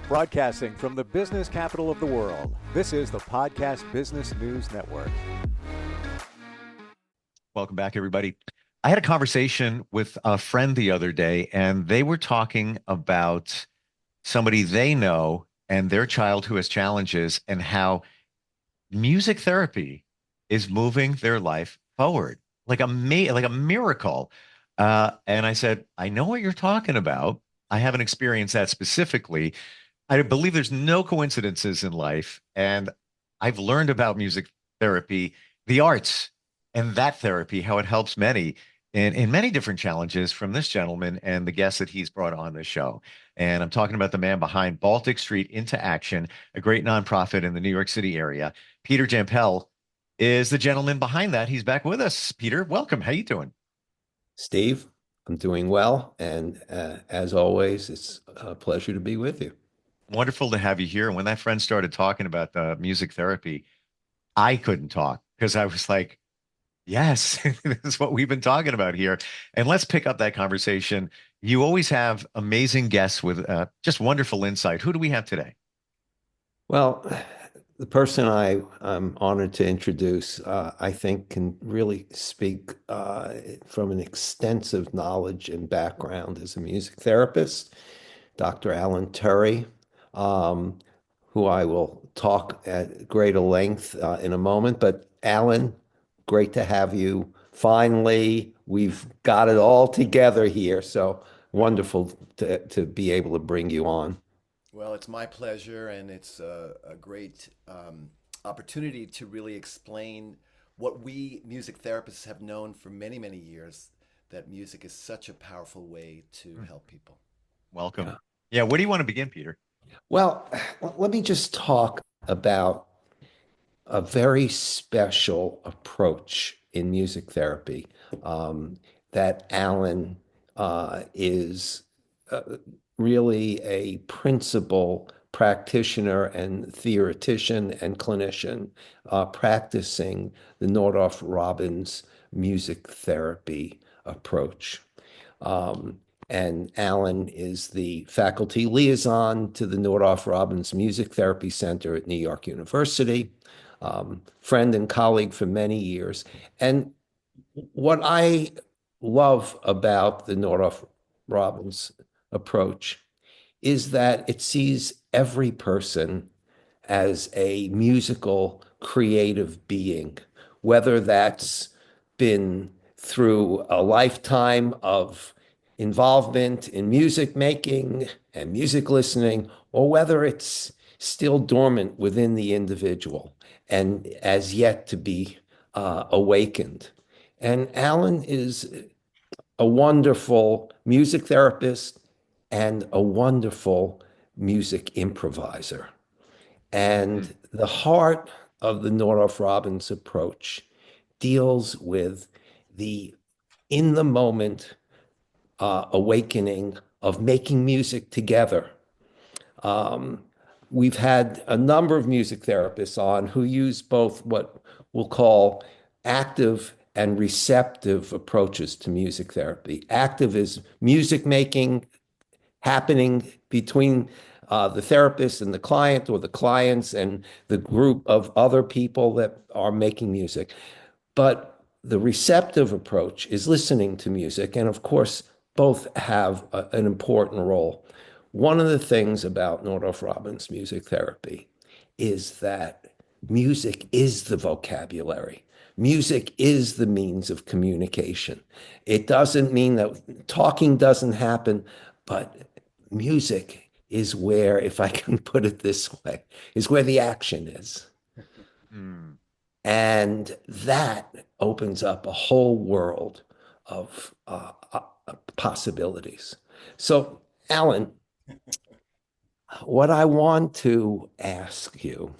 Broadcasting from the business capital of the world, this is the Podcast Business News Network. Welcome back, everybody. I had a conversation with a friend the other day, and they were talking about somebody they know and their child who has challenges and how music therapy is moving their life forward like like a miracle. And I said, I know what you're talking about. I haven't experienced that specifically. I believe there's no coincidences in life. And I've learned about music therapy, the arts, and that therapy, how it helps many in many different challenges from this gentleman and the guests that he's brought on this show. And I'm talking about the man behind Baltic Street Into Action, a great nonprofit in the New York City area. Peter Jampel is the gentleman behind that. He's back with us. Peter, welcome. How you doing? Steve, I'm doing well. And as always, it's a pleasure to be with you. Wonderful to have you here. And when that friend started talking about the music therapy, I couldn't talk because I was like, yes, this is what we've been talking about here. And let's pick up that conversation. You always have amazing guests with just wonderful insight. Who do we have today? Well, the person I'm honored to introduce, I think, can really speak from an extensive knowledge and background as a music therapist, Dr. Alan Turry, um, who I will talk at greater length in a moment. But Alan, great to have you. Finally, we've got it all together here. So wonderful to be able to bring you on. Well, it's my pleasure, and it's a great opportunity to really explain what we music therapists have known for many, many years, that music is such a powerful way to help people. Welcome. Yeah, where do you want to begin, Peter? Well, let me just talk about a very special approach in music therapy that Alan is really a principal practitioner and theoretician and clinician practicing the Nordoff-Robbins Music Therapy approach. Um, and Alan is the faculty liaison to the Nordoff-Robbins Music Therapy Center at New York University, friend and colleague for many years. And what I love about the Nordoff-Robbins approach is that it sees every person as a musical, creative being, whether that's been through a lifetime of involvement in music making and music listening, or whether it's still dormant within the individual and as yet to be awakened. And Alan is a wonderful music therapist and a wonderful music improviser. Hmm. And the heart of the Nordoff-Robbins approach deals with the in the moment awakening of making music together. Um, we've had a number of music therapists on who use both what we'll call active and receptive approaches to music therapy. Active is music making happening between the therapist and the client, or the clients and the group of other people that are making music. But the receptive approach is listening to music. And of course, both have an important role. One of the things about Nordoff-Robbins music therapy is that music is the vocabulary. Music is the means of communication. It doesn't mean that talking doesn't happen, but music is where, if I can put it this way, is where the action is. Hmm. And that opens up a whole world of possibilities. So, Alan, what I want to ask you,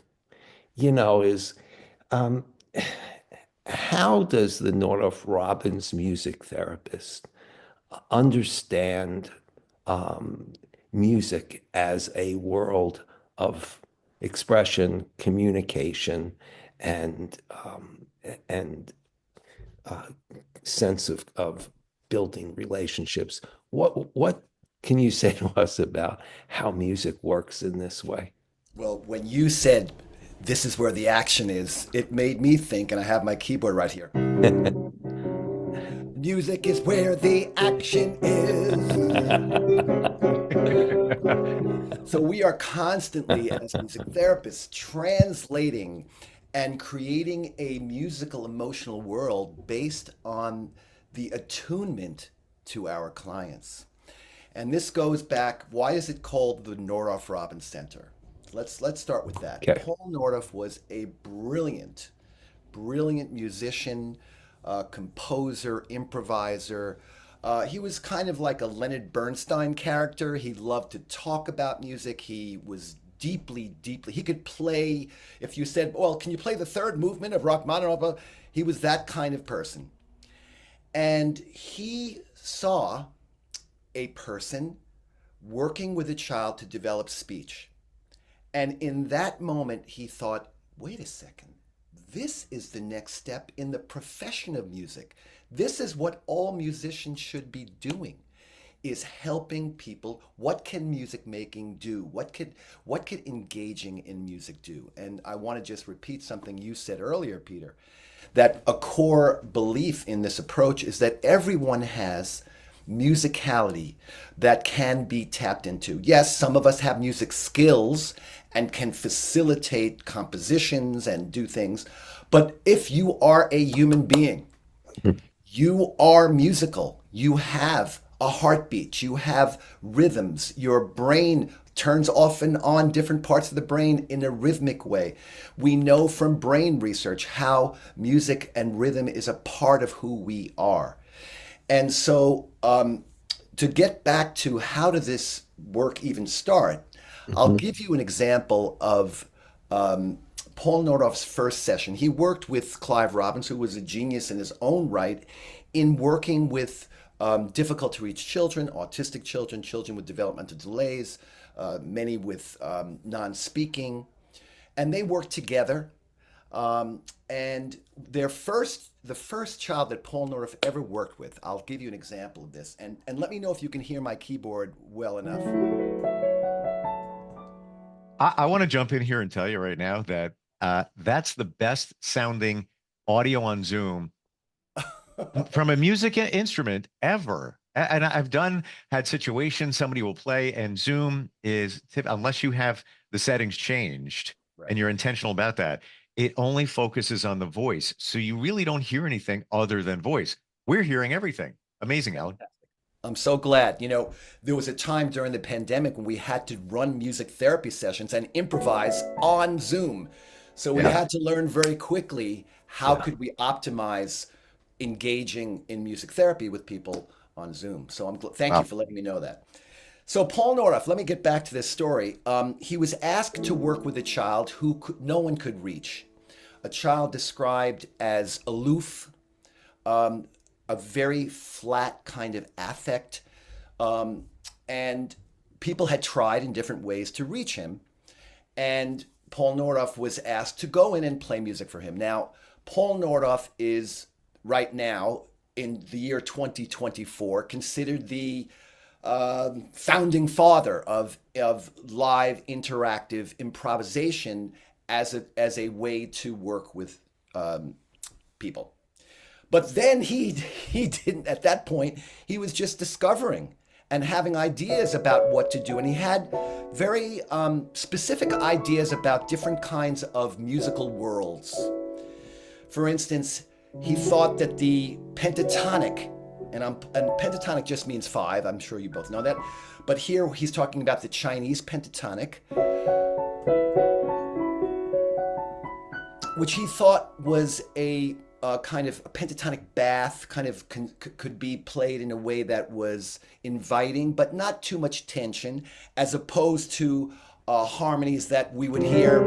is um, how does the Nordoff-Robbins music therapist understand um, music as a world of expression, communication, and and uh, sense of building relationships? What can you say to us about how music works in this way? Well, when you said this is where the action is, it made me think, and I have my keyboard right here. Music is where the action is. So we are constantly, as music therapists, translating and creating a musical emotional world based on the attunement to our clients. And this goes back, why is it called the Nordoff-Robbins Center? Let's start with that. Okay. Paul Nordoff was a brilliant musician, composer, improviser. He was kind of like a Leonard Bernstein character. He loved to talk about music. He was deeply, he could play, if you said, well, can you play the third movement of Rachmaninoff? He was that kind of person. And he saw a person working with a child to develop speech. And in that moment, he thought, wait a second, this is the next step in the profession of music. This is what all musicians should be doing, is helping people. What can music making do? What could engaging in music do? And I want to just repeat something you said earlier, Peter, that a core belief in this approach is that everyone has musicality that can be tapped into. Yes, some of us have music skills and can facilitate compositions and do things. But if you are a human being, you are musical. You have a heartbeat. You have rhythms. Your brain turns off and on different parts of the brain in a rhythmic way. We know from brain research how music and rhythm is a part of who we are. And so to get back to how does this work even start, I'll give you an example of Paul Nordoff's first session. He worked with Clive Robbins, who was a genius in his own right, in working with difficult to reach children, autistic children, children with developmental delays, many with non-speaking. And they worked together. And the first child that Paul Nordoff ever worked with, I'll give you an example of this. And let me know if you can hear my keyboard well enough. I want to jump in here and tell you right now that that's the best sounding audio on Zoom from a music instrument ever. And I've had situations somebody will play, and Zoom is, unless you have the settings changed and you're intentional about that, it only focuses on the voice. So you really don't hear anything other than voice. We're hearing everything. Amazing, Alan. I'm so glad. You know, there was a time during the pandemic when we had to run music therapy sessions and improvise on Zoom. So we had to learn very quickly how could we optimize engaging in music therapy with people on Zoom. So thank you for letting me know that. So Paul Nordoff, let me get back to this story. He was asked to work with a child who no one could reach. A child described as aloof, a very flat kind of affect, and people had tried in different ways to reach him. And Paul Nordoff was asked to go in and play music for him. Now, Paul Nordoff is right now, in the year 2024, considered the founding father of live interactive improvisation as a way to work with people. But then he didn't, at that point, he was just discovering and having ideas about what to do. And he had very specific ideas about different kinds of musical worlds. For instance, he thought that the pentatonic, and pentatonic just means 5, I'm sure you both know that, but here he's talking about the Chinese pentatonic, which he thought was a kind of a pentatonic bath, kind of could be played in a way that was inviting, but not too much tension, as opposed to harmonies that we would hear.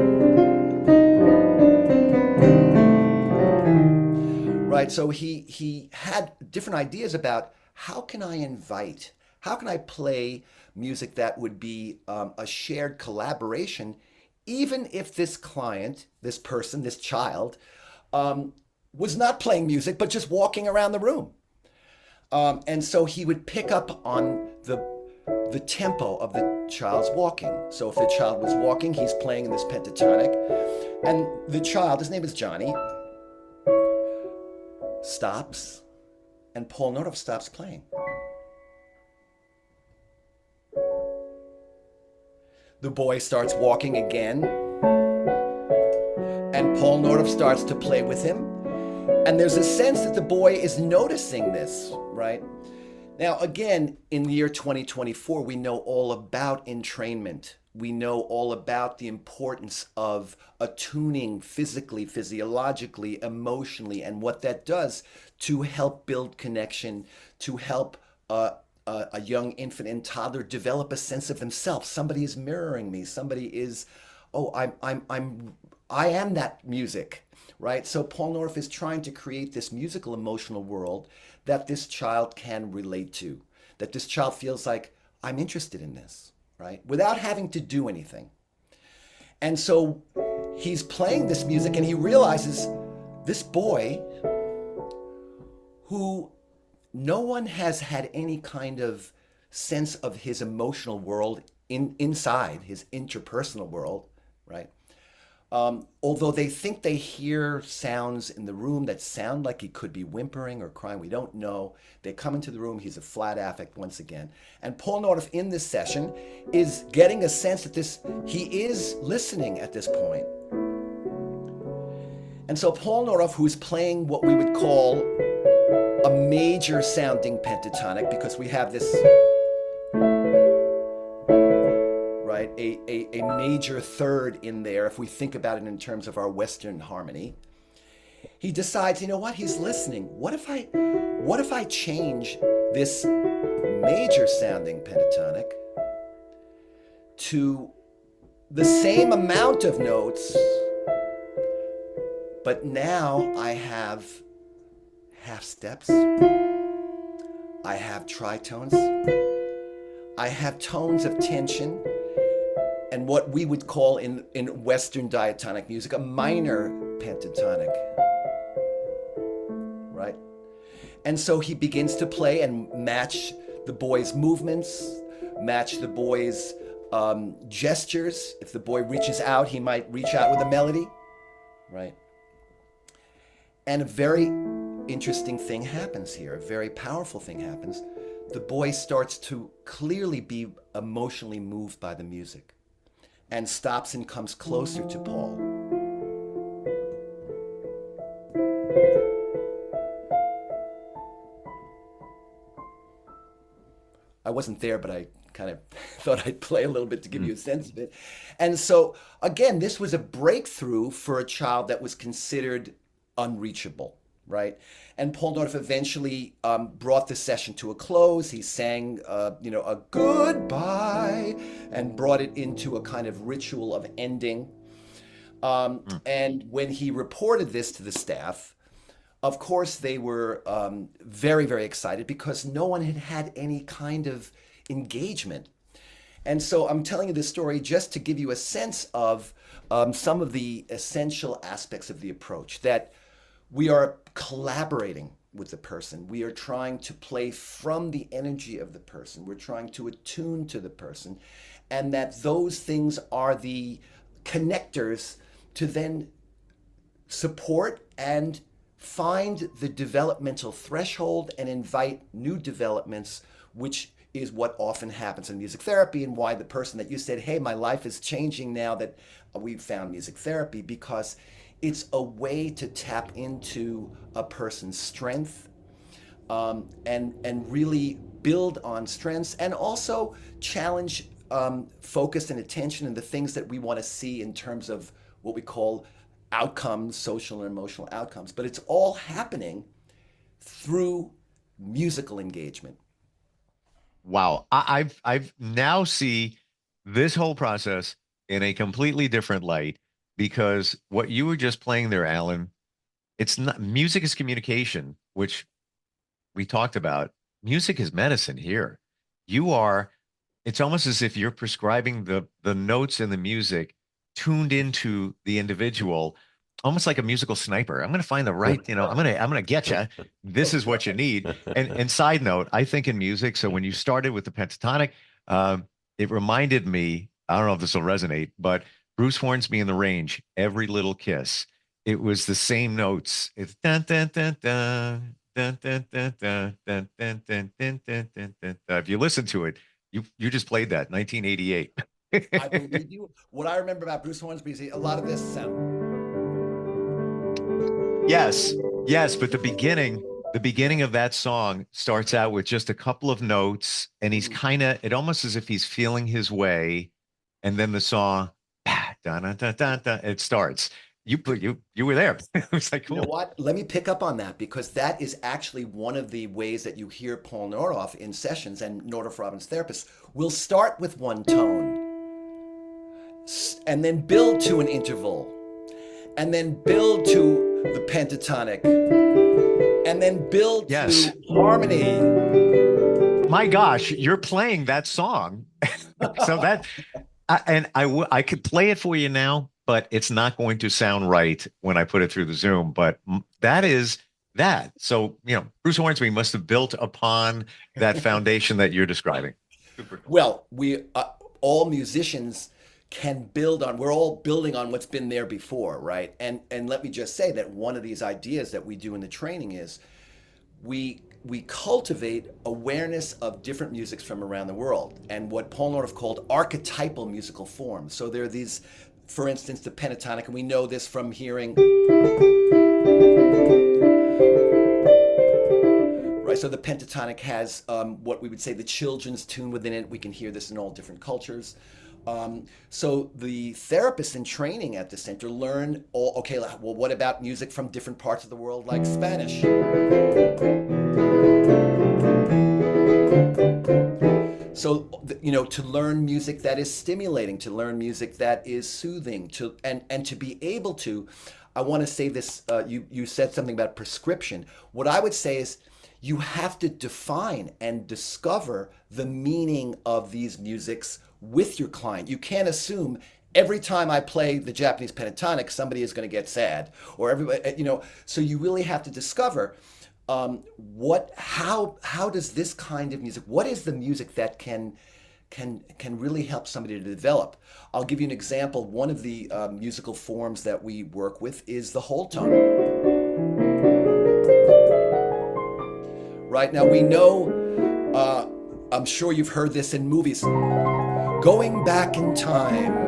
Right, so he had different ideas about how can I play music that would be a shared collaboration, even if this client, this person, this child, was not playing music, but just walking around the room. And so he would pick up on the tempo of the child's walking. So if the child was walking, he's playing in this pentatonic, and the child, his name is Johnny, stops, and Paul Nordoff stops playing. The boy starts walking again, and Paul Nordoff starts to play with him. And there's a sense that the boy is noticing this, right? Now, again, in the year 2024, we know all about entrainment. We know all about the importance of attuning physically, physiologically, emotionally, and what that does to help build connection, to help a young infant and toddler develop a sense of themselves. Somebody is mirroring me. Somebody is, oh, I am that music, right? So Paul Nordoff is trying to create this musical emotional world that this child can relate to, that this child feels like, I'm interested in this, right? Without having to do anything. And so he's playing this music and he realizes this boy who no one has had any kind of sense of his emotional world inside his interpersonal world, right? Although they think they hear sounds in the room that sound like he could be whimpering or crying, we don't know. They come into the room, he's a flat affect once again. And Paul Nordoff in this session is getting a sense that he is listening at this point. And so Paul Nordoff, who's playing what we would call a major sounding pentatonic, because we have this, right, a major third in there, if we think about it in terms of our Western harmony, he decides, you know what, he's listening. What if I change this major sounding pentatonic to the same amount of notes, but now I have half steps, I have tritones, I have tones of tension, and what we would call in Western diatonic music, a minor pentatonic, right? And so he begins to play and match the boy's movements, match the boy's gestures. If the boy reaches out, he might reach out with a melody, right? And a very interesting thing happens here, a very powerful thing happens. The boy starts to clearly be emotionally moved by the music and stops and comes closer to Paul. I wasn't there, but I kind of thought I'd play a little bit to give you a sense of it. And so, again, this was a breakthrough for a child that was considered unreachable, right? And Paul Nordoff eventually brought the session to a close. He sang, a goodbye, and brought it into a kind of ritual of ending. And when he reported this to the staff, of course, they were very, very excited because no one had had any kind of engagement. And so I'm telling you this story just to give you a sense of some of the essential aspects of the approach, that we are collaborating with the person. We are trying to play from the energy of the person. We're trying to attune to the person, and that those things are the connectors to then support and find the developmental threshold and invite new developments, which is what often happens in music therapy, and why the person that you said, hey, my life is changing now that we've found music therapy, because it's a way to tap into a person's strength and really build on strengths, and also challenge focus and attention and the things that we want to see in terms of what we call outcomes, social and emotional outcomes. But it's all happening through musical engagement. Wow. I've now see this whole process in a completely different light, because what you were just playing there, Alan, it's not, music is communication, which we talked about. Music is medicine here. It's almost as if you're prescribing the notes in the music tuned into the individual, almost like a musical sniper. I'm going to find the right, I'm going to get you. This is what you need. And side note, I think in music, so when you started with the pentatonic, It reminded me, I don't know if this will resonate, but Bruce Hornsby in The Range, Every Little Kiss. It was the same notes. It's dun dun dun dun dun dun dun dun dun dun dun dun dun dun dun. If you listen to it, you just played that 1988. I believe you. What I remember about Bruce Hornsby is a lot of this sound. Yes, yes, but the beginning of that song starts out with just a couple of notes, and he's kind of, it almost as if he's feeling his way, and then the song, dun, dun, dun, dun, dun, it starts. You were there. It was like You know cool. what? Let me pick up on that because that is actually one of the ways that you hear Paul Nordoff in sessions, and Nordoff-Robbins therapists will start with one tone and then build to an interval and then build to the pentatonic and then build Yes. to harmony. My gosh, you're playing that song. So that, I could play it for you now, but it's not going to sound right when I put it through the Zoom. But that is that. So, Bruce Hornsby must have built upon that foundation that you're describing. Super cool. Well, we all musicians can build on, we're all building on what's been there before, right? And let me just say that one of these ideas that we do in the training is we cultivate awareness of different musics from around the world and what Paul Nordoff called archetypal musical forms. So there are these, for instance, the pentatonic, and we know this from hearing, right? So the pentatonic has what we would say the children's tune within it. We can hear this in all different cultures. So the therapists in training at the center learn, okay, well, what about music from different parts of the world, like Spanish? So, to learn music that is stimulating, to learn music that is soothing, and to be able to, I want to say this, you said something about prescription. What I would say is you have to define and discover the meaning of these musics with your client. You can't assume every time I play the Japanese pentatonic, somebody is going to get sad, or everybody, so you really have to discover how does this kind of music, what is the music that can really help somebody to develop. I'll give you an example. One of the musical forms that we work with is the whole tone. Right now we know, I'm sure you've heard this in movies, going back in time,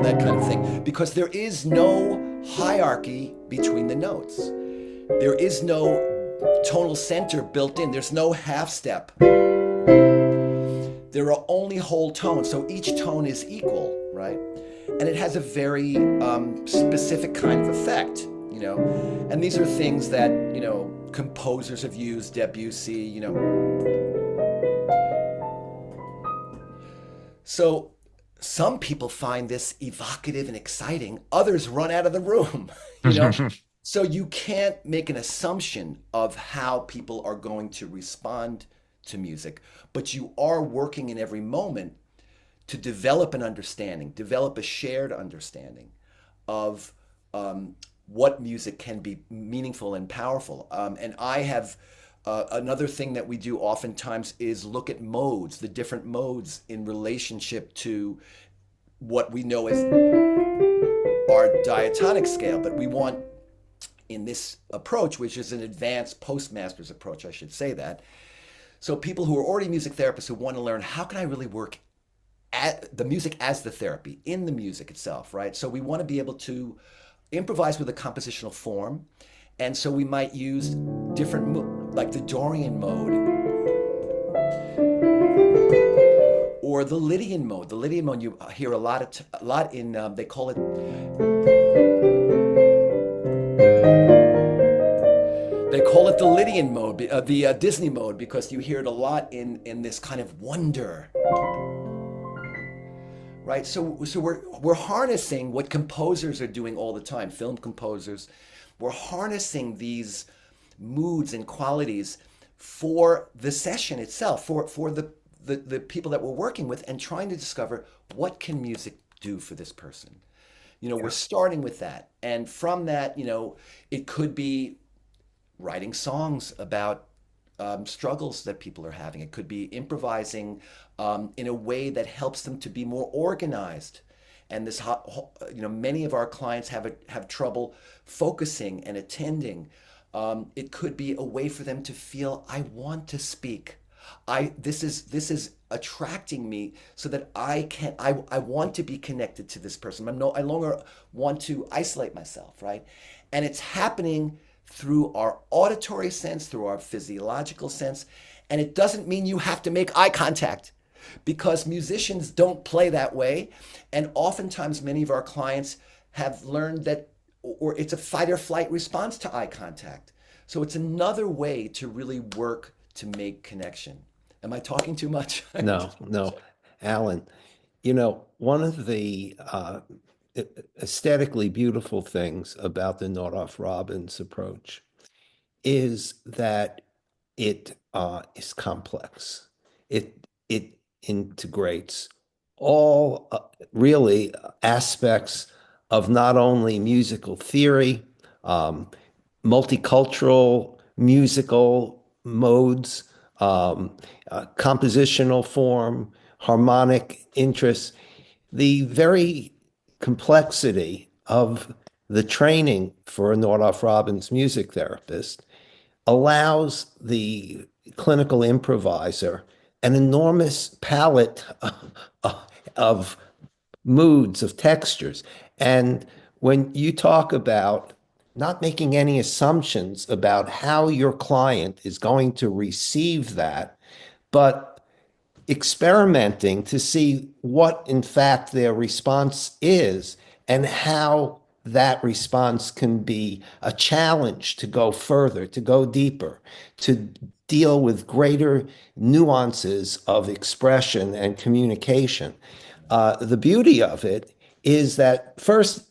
that kind of thing, because there is no hierarchy between the notes. There is no tonal center built in. There's no half step. There are only whole tones, so each tone is equal, right? And it has a very specific kind of effect, And these are things that, composers have used, Debussy, So some people find this evocative and exciting. Others run out of the room, So you can't make an assumption of how people are going to respond to music, but you are working in every moment to develop an understanding, develop a shared understanding of what music can be meaningful and powerful. And I have another thing that we do oftentimes is look at modes, the different modes in relationship to what we know as our diatonic scale, but we want, in this approach, which is an advanced postmaster's approach, I should say that. So people who are already music therapists who want to learn, how can I really work at the music as the therapy, in the music itself, right? So we want to be able to improvise with a compositional form. And so we might use different, like the Dorian mode, or the Lydian mode. The Lydian mode you hear a lot in, they call it, the Lydian mode, the Disney mode, because you hear it a lot in this kind of wonder, right? So we're harnessing what composers are doing all the time, film composers. We're harnessing these moods and qualities for the session itself, for the people that we're working with, and trying to discover what can music do for this person. We're starting with that, and from that, it could be writing songs about struggles that people are having. It could be improvising in a way that helps them to be more organized. And many of our clients have trouble focusing and attending. It could be a way for them to feel, I want to speak. This is attracting me so that I want to be connected to this person. I no longer want to isolate myself, right? And it's happening through our auditory sense, through our physiological sense. And it doesn't mean you have to make eye contact, because musicians don't play that way. And oftentimes many of our clients have learned that, or it's a fight or flight response to eye contact. So it's another way to really work to make connection. Am I talking too much? No, Alan, one of the aesthetically beautiful things about the Nordoff-Robbins approach is that it is complex. It integrates all really aspects of not only musical theory, multicultural musical modes, compositional form, harmonic interests, the very complexity of the training for a Nordoff-Robbins music therapist allows the clinical improviser an enormous palette of moods, of textures. And when you talk about not making any assumptions about how your client is going to receive that, but experimenting to see what, in fact, their response is and how that response can be a challenge to go further, to go deeper, to deal with greater nuances of expression and communication. The beauty of it is that, first,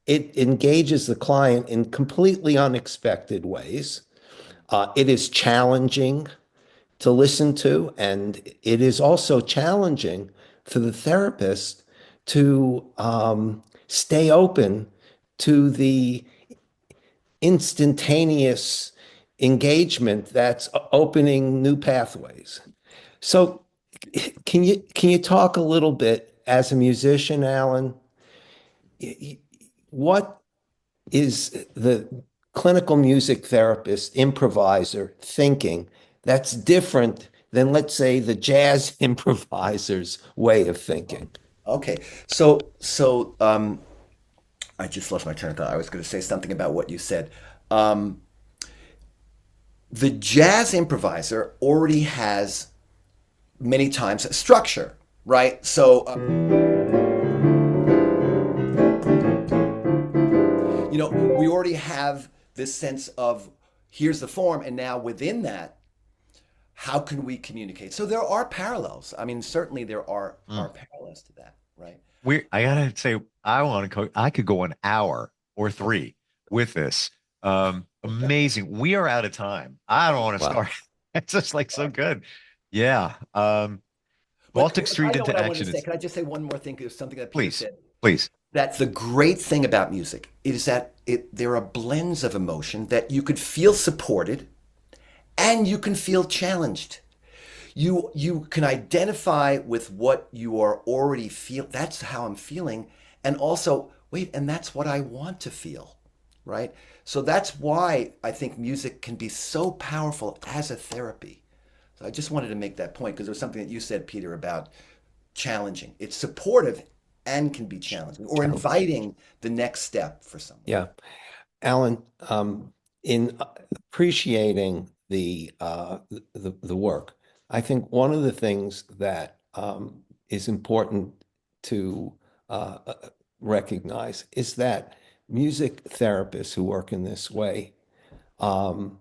it engages the client in completely unexpected ways. It is challenging to listen to, and it is also challenging for the therapist to stay open to the instantaneous engagement that's opening new pathways. So can you talk a little bit as a musician, Alan? What is the clinical music therapist, improviser thinking that's different than, let's say, the jazz improviser's way of thinking? Okay, so I just lost my train of thought. I was going to say something about what you said. The jazz improviser already has many times a structure, right? So, we already have this sense of here's the form, and now within that, how can we communicate? So there are parallels. I mean, certainly there are parallels to that, right? I gotta say, I could go an hour or three with this. Amazing. We are out of time. I don't want to start. It's just like so good. Yeah. Baltic Street into action. Can I just say one more thing? Because something that Peter said. Please. That's the great thing about music. It is that there are blends of emotion that you could feel supported and you can feel challenged. You can identify with what you are already feel. That's how I'm feeling. And also, wait, and that's what I want to feel, right? So that's why I think music can be so powerful as a therapy. So I just wanted to make that point because there was something that you said, Peter, about challenging. It's supportive and can be challenging or inviting the next step for someone. Yeah. Alan, in appreciating the work, I think one of the things that is important to recognize is that music therapists who work in this way are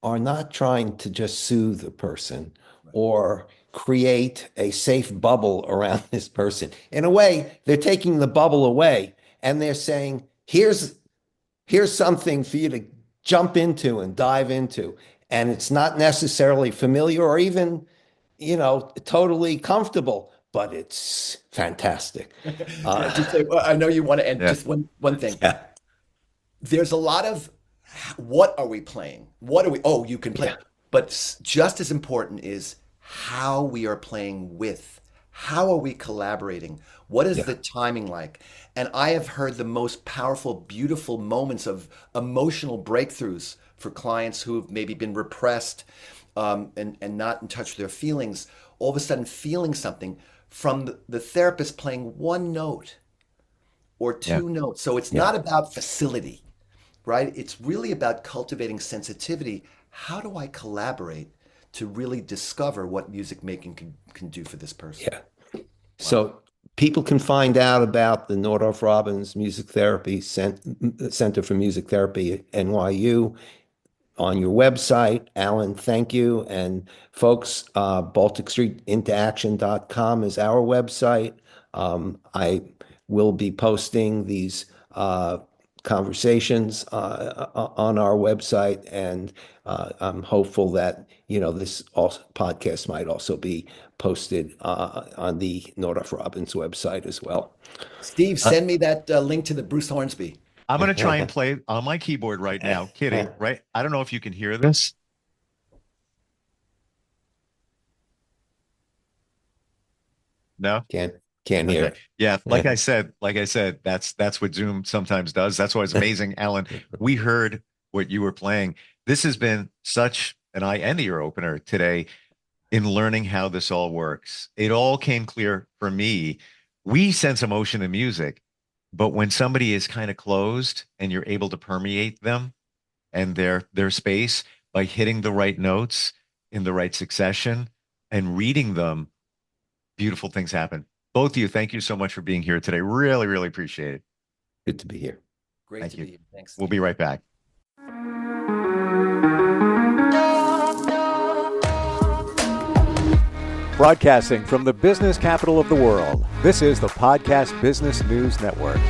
not trying to just soothe a person or create a safe bubble around this person. In a way, they're taking the bubble away and they're saying, here's something for you to jump into and dive into. And it's not necessarily familiar or even, totally comfortable, but it's fantastic. I know you want to end just one thing. Yeah. There's a lot of what are we playing? What are we? Oh, you can play. Yeah. But just as important is how we are playing with. How are we collaborating? What is the timing like? And I have heard the most powerful, beautiful moments of emotional breakthroughs for clients who've maybe been repressed and not in touch with their feelings, all of a sudden feeling something from the therapist playing one note or two notes. So it's not about facility, right? It's really about cultivating sensitivity. How do I collaborate to really discover what music making can do for this person? Yeah. So people can find out about the Nordoff-Robbins Music Therapy Center for Music Therapy at NYU on your website. Alan, thank you. And folks, balticstreetinteraction.com is our website. I will be posting these conversations on our website, and I'm hopeful that this podcast might also be posted on the Nordoff-Robbins website as well. Steve, send me that link to the Bruce Hornsby. I'm going to try and play on my keyboard right now. Kidding, right? I don't know if you can hear this. No? Can't hear. Okay. Yeah, like I said, that's what Zoom sometimes does. That's why it's amazing, Alan. We heard what you were playing. This has been such an eye-end ear opener today in learning how this all works. It all came clear for me. We sense emotion in music, but when somebody is kind of closed and you're able to permeate them and their space by hitting the right notes in the right succession and reading them, beautiful things happen. Both of you, thank you so much for being here today. Really, really appreciate it. Good to be here. Great to be here. Thanks. We'll be right back. Broadcasting from the business capital of the world, this is the Podcast Business News Network.